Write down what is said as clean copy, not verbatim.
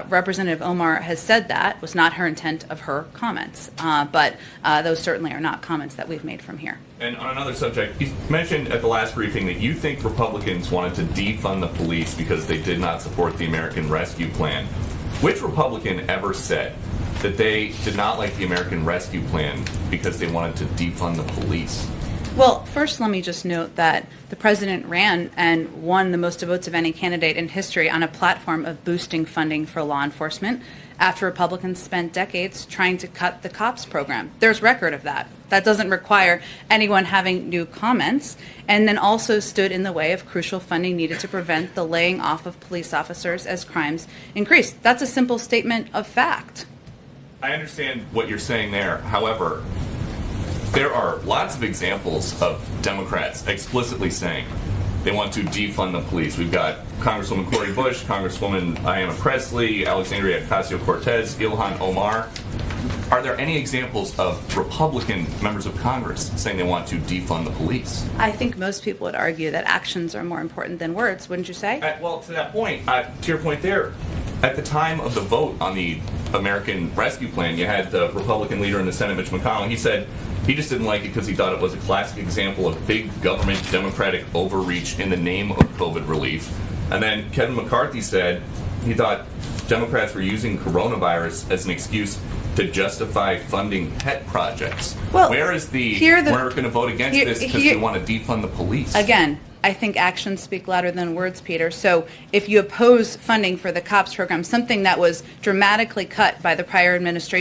Representative Omar has said that was not her intent of her comments, but those certainly are not comments that we've made from here. And on another subject, you mentioned at the last briefing that you think Republicans wanted to defund the police because they did not support the American Rescue Plan. Which Republican ever said that they did not like the American Rescue Plan because they wanted to defund the police? Well, first, let me just note that the president ran and won the most votes of any candidate in history on a platform of boosting funding for law enforcement after Republicans spent decades trying to cut the COPS program. There's record of that. That doesn't require anyone having new comments, and then also stood in the way of crucial funding needed to prevent the laying off of police officers as crimes increased. That's a simple statement of fact. I understand what you're saying there. However, there are lots of examples of Democrats explicitly saying they want to defund the police. We've got Congresswoman Cori Bush, Congresswoman Ayanna Pressley, Alexandria Ocasio-Cortez, Ilhan Omar. Are there any examples of Republican members of Congress saying they want to defund the police? I think most people would argue that actions are more important than words, wouldn't you say? Well, to that point, to your point there, at the time of the vote on the American Rescue Plan, you had the Republican leader in the Senate, Mitch McConnell. He said he just didn't like it because he thought it was a classic example of big government Democratic overreach in the name of COVID relief. And then Kevin McCarthy said he thought Democrats were using coronavirus as an excuse to justify funding pet projects. Well, where is we're going to vote against this because we want to defund the police? Again, I think actions speak louder than words, Peter. So if you oppose funding for the COPS program, something that was dramatically cut by the prior administration,